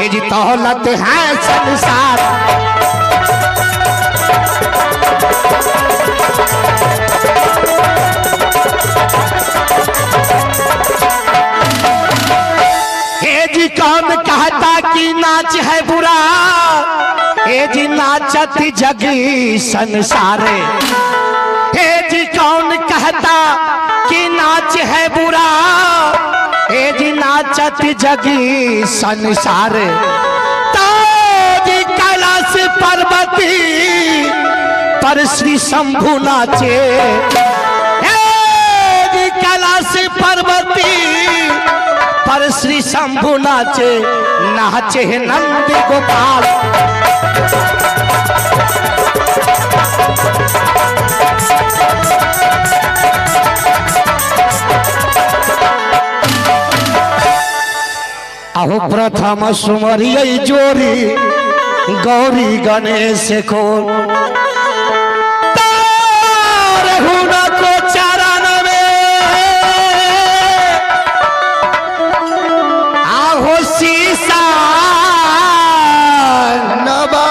ये जी दौलत है संसार। ये जी कौन कहता कि नाच है बुरा, ये जी नाचत जगी संसारे। ये जी कौन कहता कि नाच है बुरा, ये जी नाचत जगी संसार। ताजी कैलाश पर्वती पर श्री शंभु नाचे, जी कैलाश पर्वती पर श्री शंभु नाचे, नाचे नंद गोपाल। अहो प्रथम सुमरिय जोरी गौरी गणेश को, को चरण में आहो शीशा नवा,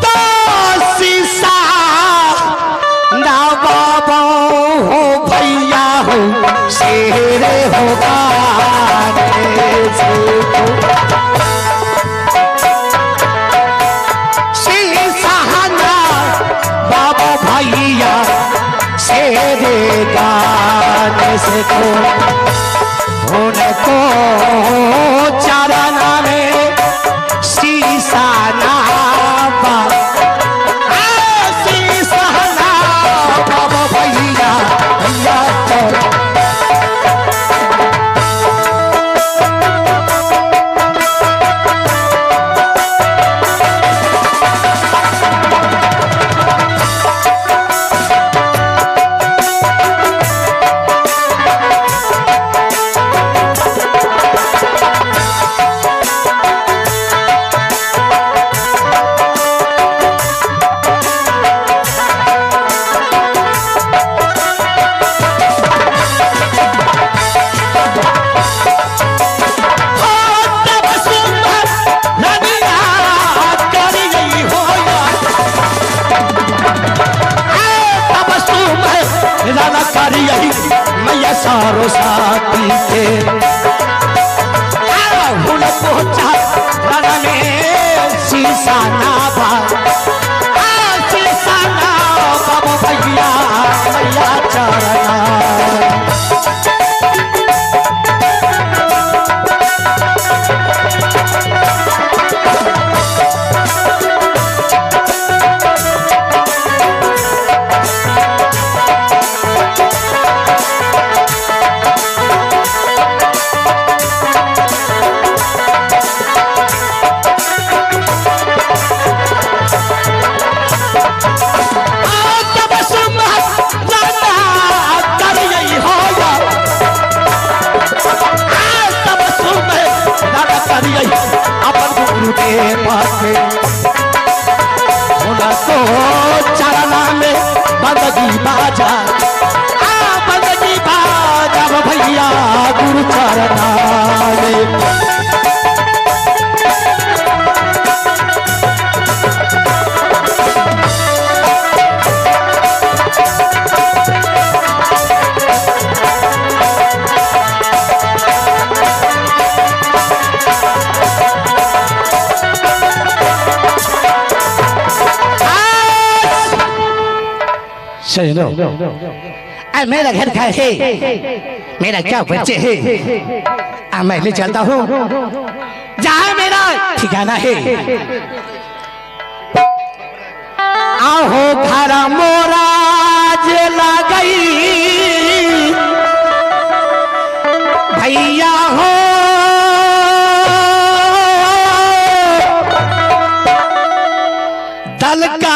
तो शीशा नवा हो भैया हो शेरे हो शीशा बाबा भैया शेरे गाने से को उनको चरण में शीशा नाबा, शीशा ना बाबा भैया भैया तो मैया सारो साथी के पहुंचा शीशा नाभा, शीशा ना बाबा भैया मैया चरना। चरना में बंदगी बाजा, बंदगी बाजा भैया गुरु चरना में। मेरा घर का है, मेरा क्या बच्चे है, मैं ले चलता हूँ जहाँ मेरा ठिकाना है। आहो घर मोराज लगई भैया हो, दल का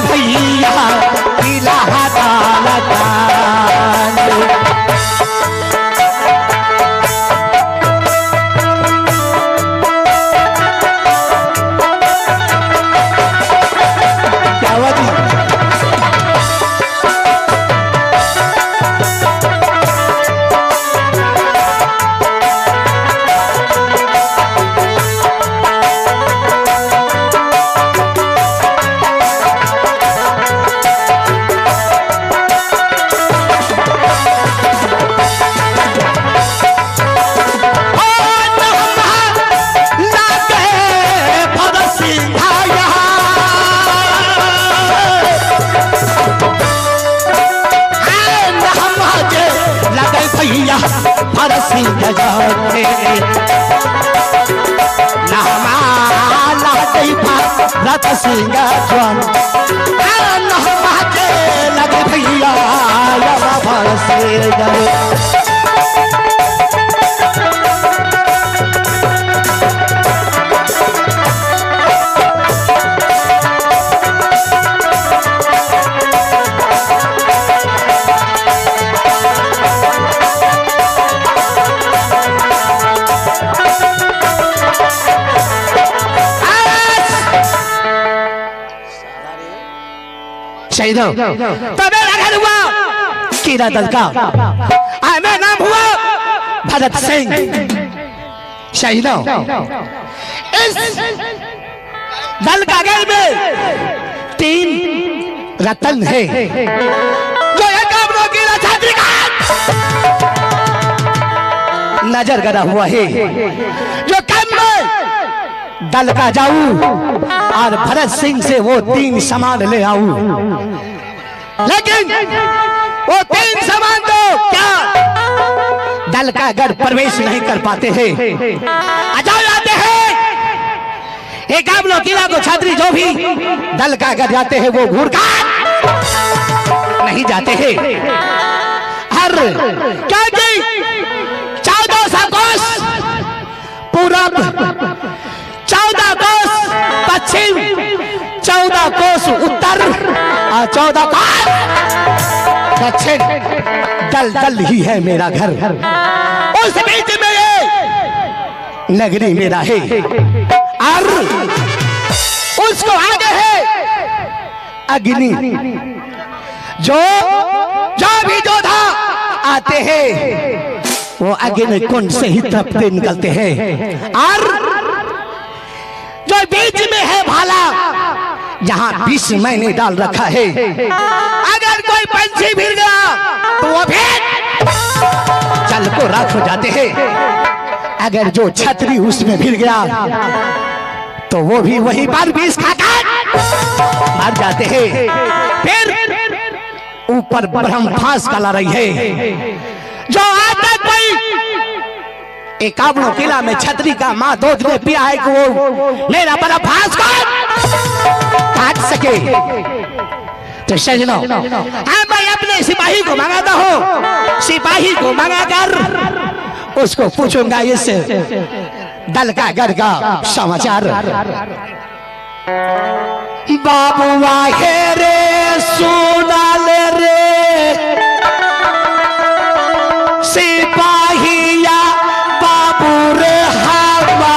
भैया से डरे। शहीदों तो मेरा घर हुआ कीरा दल का, मैं नाम हुआ भरत सिंह। शहीदों इस दल का घर में 3 रतन है जो एक कीरा छात्री का नजर गड़ा हुआ है, जो कम में दल का जाऊं और भरत सिंह से वो 3 सामान ले आऊं, लेकिन वो 3 सामान तो क्या दल का गढ़ प्रवेश नहीं कर पाते हैं। अजाए आते हैं एक आप लोग किला को छात्री जो भी दल का गढ़ जाते हैं वो घूरकर नहीं जाते हैं। हर क्या 14 कोस पूरब, 14 कोस पश्चिम, 14 कोस उत्तर और 14 कोस दक्षिण, दल दल ही है मेरा घर। उस बीच में ये नगरी मेरा है और उसको आगे है अग्नि। जो भी योद्धा आते हैं वो अग्नि कुंड से ही तपते निकलते हैं, और जो बीच में है भाला जहां विष मैंने डाल रखा है, अगर कोई पंछी भिड़ गया तो वो भी जल को राख हो जाते हैं। अगर जो छतरी उसमें भिड़ गया तो वो भी वहीं पर विष खाकर मर जाते हैं। फिर ऊपर ब्रह्मफास कला रही है, जो आज तक कोई एकावनों किला में छतरी का माँ दूध ने पिया है कि वो मेरा ब्रह्मफास काट सके। तो सजनों मैं अपने सिपाही को मंगाता हूँ, सिपाही को मंगाकर उसको पूछूंगा इस दल का घर का समाचार। बाबुआ हे रे सुना ले रे सिपाहिया बाबू रे हवा,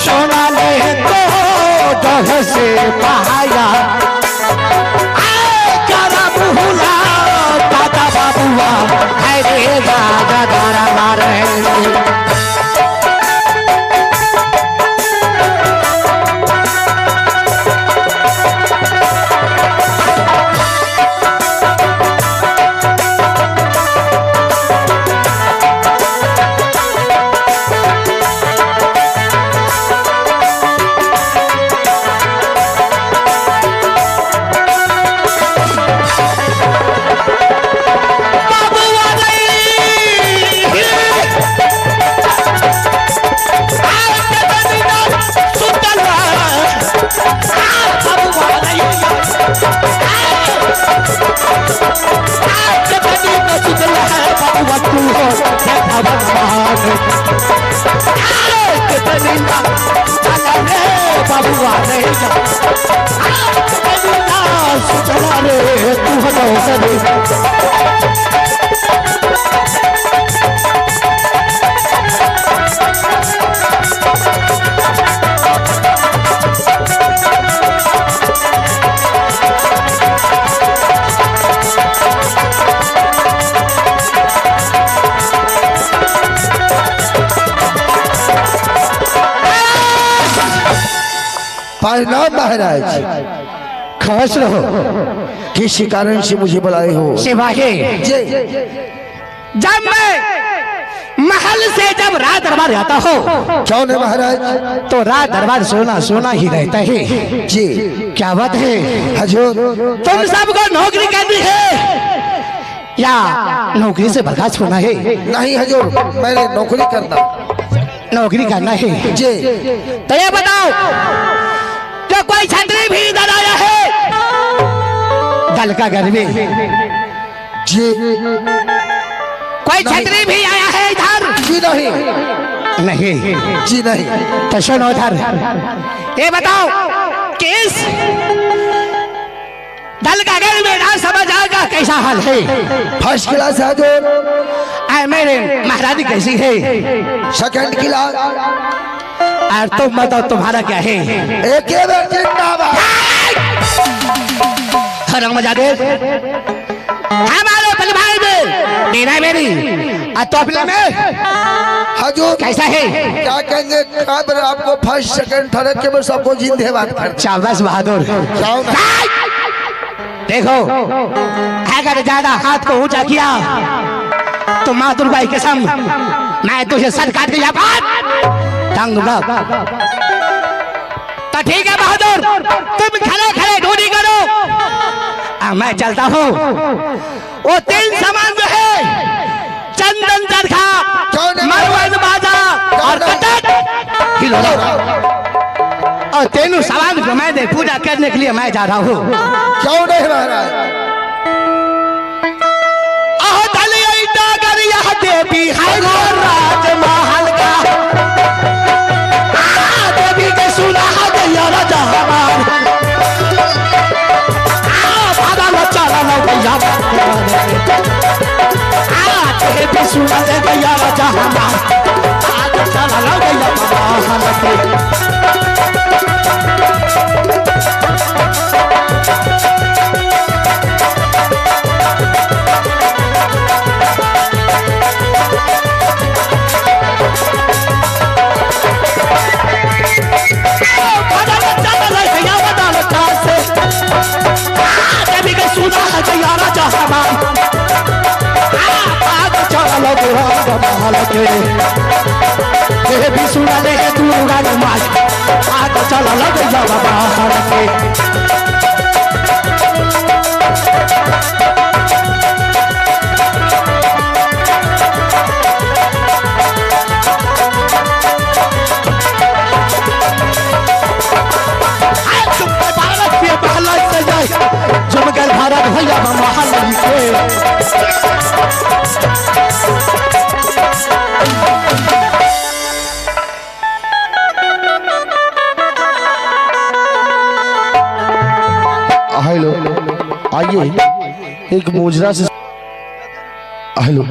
सोना ले तो से पाया करा भूला दादा बाबुआ है रे दादा दारा मारे। महाराज खास रहो, किसी कारण से मुझे बुलाए हो। सिपाही जब मैं महल से जब रात दरबार आता हो क्यों नहीं महाराज? तो रात दरबार सोना सोना ही रहता है जी। क्या बात है हजूर, तुम सबको नौकरी करनी है या नौकरी से बर्खास्त होना है? नहीं हजूर, मैंने नौकरी करना। नौकरी करना है जी। तो ये बताओ, जो कोई छतरी भी इधर आया है दल का घर में, जी कोई छतरी भी आया है इधर? जी नहीं। नहीं जी नहीं। तो सुनो इधर, ये बताओ किस दल का घर में ना समझ आएगा कैसा हाल है? फर्स्ट क्लास हजूर। मेरे महारानी कैसी है? Second class. और तुम बताओ तुम्हारा क्या है? एक ही बार जिंदाबाद। मजा दे हमारे फिल्म में देना मेरी और तो फिल्म में हजूर कैसा है? क्या कहेंगे? खबर आपको फर्स्ट सेकंड थर्ड के में सबको जिंदे बात कर। शाबाश बहादुर। देखो अगर ज्यादा हाथ को ऊंचा किया तो माँ दुर्गा की कसम मैं तुझे सर काट के दूंगा। तो ठीक है बहादुर, तुम खड़े खड़े ढूंढी करो, मैं चलता हूँ। वो तीन सामान जो है चंदन चरखा, मरवन बाजा और कटक हिलोला, और तीनों सामान को मैं दे पूजा करने के लिए मैं जा रहा हूँ। क्यों नहीं महाराज? देवी है राजमहल का, देवी के सुना है राजा भैया, देवी सुना दे गया राजा चला गया। भी सुना दे तू माज आग चला लग जा बाहर के। जुमगल भारत भैया महल के हेलो आइए, एक मुजरा से हेलो